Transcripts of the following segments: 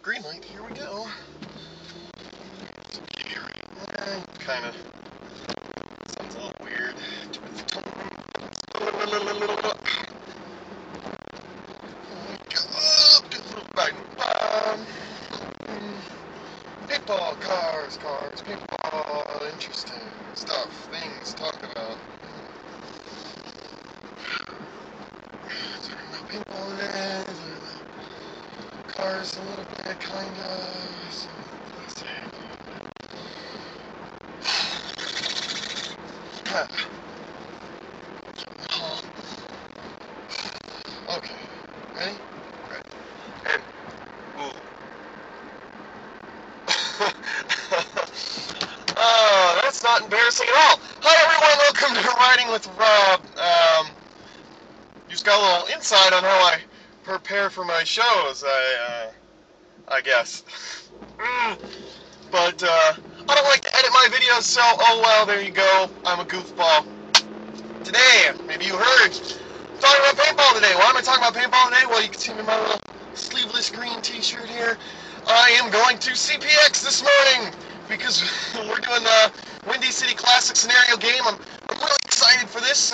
green light, here we go. Kind of sounds a little weird. Paintball, cars, paintball, interesting stuff, things to talk about. Talking about paintball today, cars a little bit, kinda. So, let's see. Okay, ready? Right. And, ooh. Oh, that's not embarrassing at all. Hi everyone, welcome to Riding with Rob. You just got a little insight on how I prepare for my shows, I guess. But, I don't like to edit my videos, so, oh well, there you go. I'm a goofball. Today, maybe you heard, I'm talking about paintball today. Why am I talking about paintball today? Well, you can see me in my little sleeveless green t-shirt here. I am going to CPX this morning because we're doing the Windy City Classic scenario game. I'm really excited for this.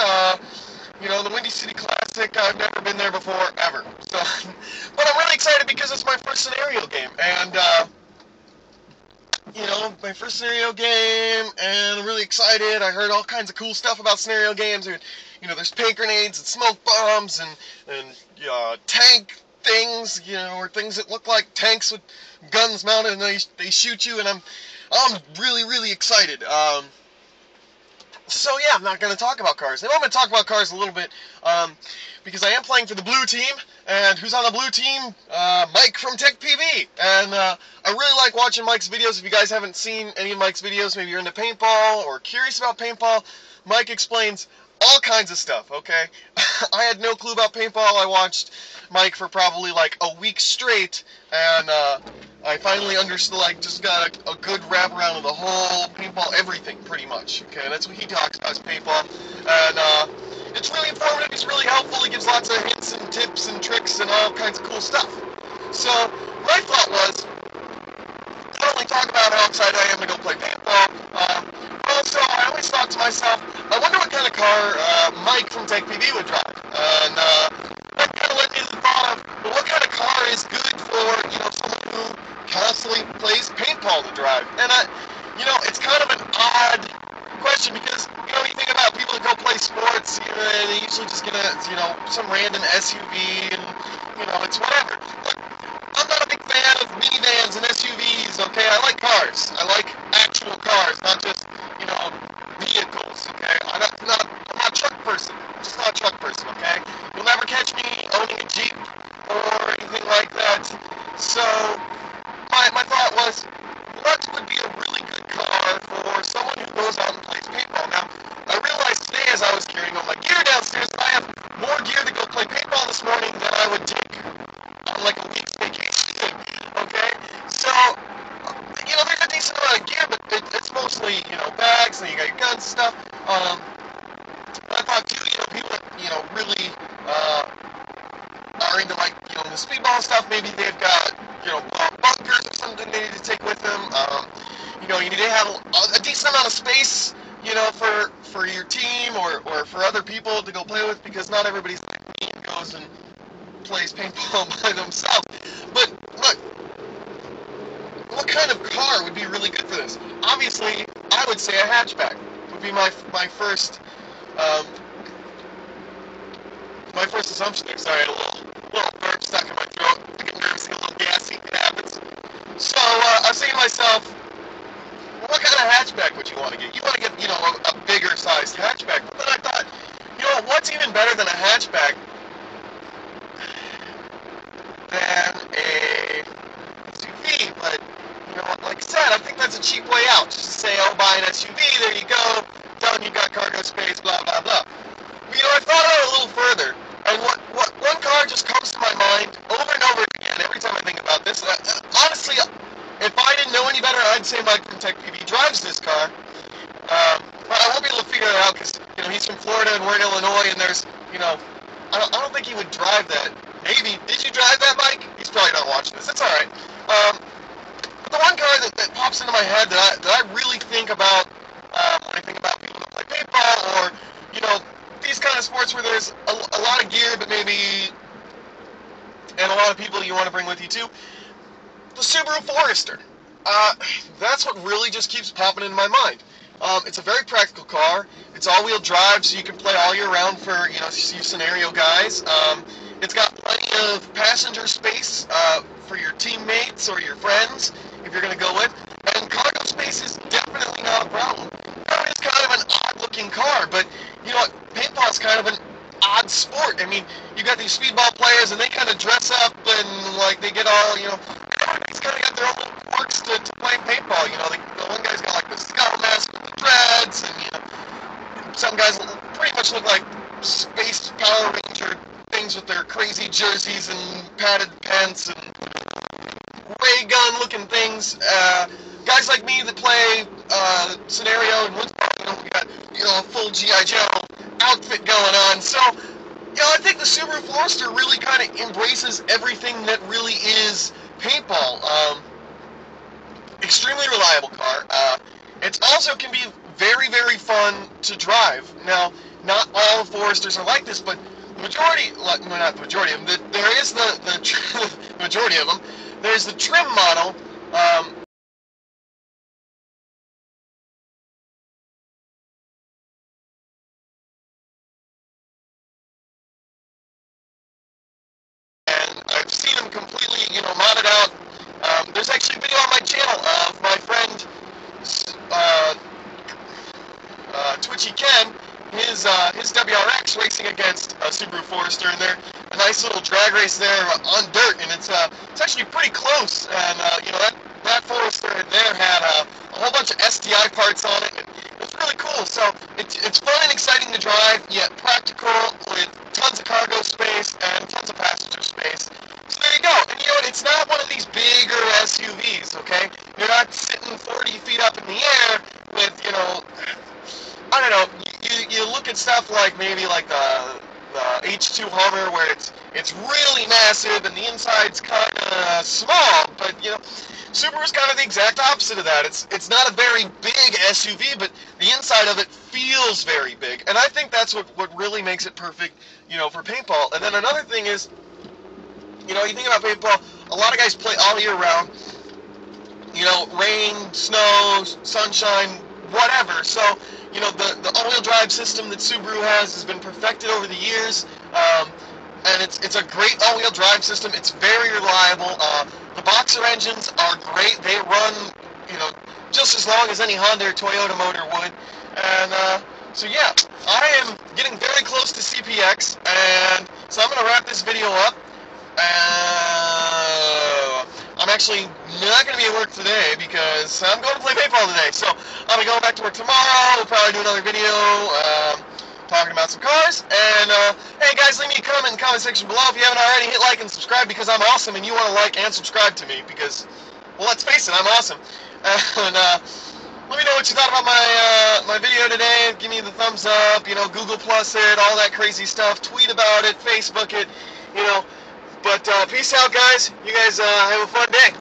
You know, the Windy City Classic, I've never been there before, ever. So, but I'm really excited because it's my first scenario game. And, you know, my first scenario game, and I'm really excited. I heard all kinds of cool stuff about scenario games. You know, there's paint grenades and smoke bombs and tank things, you know, or things that look like tanks with guns mounted and they shoot you, and I'm really excited. So yeah, I'm not going to talk about cars. Now I'm going to talk about cars a little bit, because I am playing for the blue team, and who's on the blue team? Mike from Tech PV, and I really like watching Mike's videos. If you guys haven't seen any of Mike's videos, maybe you're into paintball or curious about paintball, Mike explains all kinds of stuff, okay? I had no clue about paintball. I watched Mike for probably like a week straight, and I finally understood, like, just got a good wrap around of the whole paintball, everything, pretty much, okay? That's what he talks about, is paintball, and it's really informative, he's really helpful, he gives lots of hints and tips and tricks and all kinds of cool stuff. So, my thought was, not only talk about how excited I am to go play paintball, but also, I always thought to myself, I wonder what kind of car Mike from Tech PV would drive, and that kind of led me to the thought of, well, what kind of car is good for, you know, someone who constantly plays paintball to drive? And you know, it's kind of an odd question because, you know, when you think about people that go play sports, you know, they usually just get you know, some random SUV, and, you know, it's whatever. Look, I'm not a big fan of minivans and SUVs, okay? I like cars. I like actual cars, not just, you know, vehicles, okay? I'm not a truck person. I'm just not a truck person, okay? You'll never catch me owning a Jeep or anything like that. So, my thought was, what would be a really good car for someone who goes out and plays paintball? Now, I realized today as I was carrying all my gear downstairs that I have more gear to go play paintball this morning than I would take on like a week's vacation, okay? So, you know, there's a decent amount of gear, but it's mostly, you know, bags, and you got your guns and stuff. I thought too, you know, people that, you know, really are into, like, you know, the speedball stuff, maybe they've got, you know, bunkers or something they need to take with them. You know, you need to have a decent amount of space, you know, for your team or for other people to go play with, because not everybody's like me and goes and plays paintball by themselves. But look, what kind of car would be really good for this? Obviously, I would say a hatchback would be my first assumption there. Sorry, I had a little burp stuck in my throat. I get nervous, get a little gassy. It happens. So I was saying to myself, what kind of hatchback would you want to get? You want to get, you know, a bigger sized hatchback. But then I thought, you know, what's even better than a hatchback than a SUV? But, you know, like I said, I think that's a cheap way out. Just to say, oh, buy an SUV, there you go, done, you got cargo space, blah, blah, blah. But, you know, I thought out a little further, and what one car just comes to my mind over and over again every time I think about this. Honestly, if I didn't know any better, I'd say Mike from Tech PV drives this car. But I won't be able to figure it out because, you know, he's from Florida and we're in Illinois, and there's, you know, I don't think he would drive that. Maybe. Did you drive that, Mike? He's probably not watching this. It's all right. The one car that pops into my head that I really think about when I think about people that play paintball, or these kind of sports where there's a lot of gear, but maybe and a lot of people you want to bring with you too. The Subaru Forester. That's what really just keeps popping in my mind. It's a very practical car. It's all-wheel drive, so you can play all year round for you scenario guys. It's got plenty of passenger space for your teammates or your friends if you're going to go with, and cargo space is definitely not a problem. It's kind of an odd-looking car, but you know what? Paintball is kind of an odd sport. I mean, you got these speedball players, and they kind of dress up and like they get all everybody's kind of got their own little quirks to play paintball. The one guy's got like the skull mask with the dreads, and some guys pretty much look like space Power Ranger things with their crazy jerseys and padded pants and ray gun looking things. Guys like me that play scenario and Woodstock, we got a full G.I. Joe outfit going on. So I think the Subaru Forester really kind of embraces everything that really is paintball. Extremely reliable car. It also can be very, very fun to drive. Now, not all Foresters are like this, but the majority, well, not the majority of them, there is the majority of them. There's the trim model. And I've seen them completely, modded out. There's actually a video on my channel of my friend Twitchy Ken, his WRX racing against a Subaru Forester, and they're a nice little drag race there on dirt, and it's actually pretty close. And that Forester there had a whole bunch of STI parts on it, and it was really cool. So it's fun and exciting to drive, yet practical with tons of cargo space and tons of passenger space. So there you go. And it's not one of these bigger SUVs, okay? You're not sitting 40 feet up in the air with, I don't know, you look at stuff like maybe like the H2 Hummer, where it's really massive and the inside's kind of small, but Subaru's kind of the exact opposite of that. It's not a very big SUV, but the inside of it feels very big, and I think that's what really makes it perfect, for paintball. And then another thing is, you think about paintball, a lot of guys play all year round, rain, snow, sunshine, whatever. So, the all-wheel drive system that Subaru has been perfected over the years, and it's a great all-wheel drive system. It's very reliable. The Boxer engines are great. They run, just as long as any Honda or Toyota motor would. And so yeah, I am getting very close to CPX, and so I'm going to wrap this video up. I'm actually not going to be at work today because I'm going to play paintball today. So I'll be going back to work tomorrow. We'll probably do another video talking about some cars. And hey guys, leave me a comment in the comment section below if you haven't already. Hit like and subscribe because I'm awesome and you want to like and subscribe to me because, well, let's face it, I'm awesome. And let me know what you thought about my video today. Give me the thumbs up, Google Plus it, all that crazy stuff. Tweet about it, Facebook it, But peace out, guys. You guys have a fun day.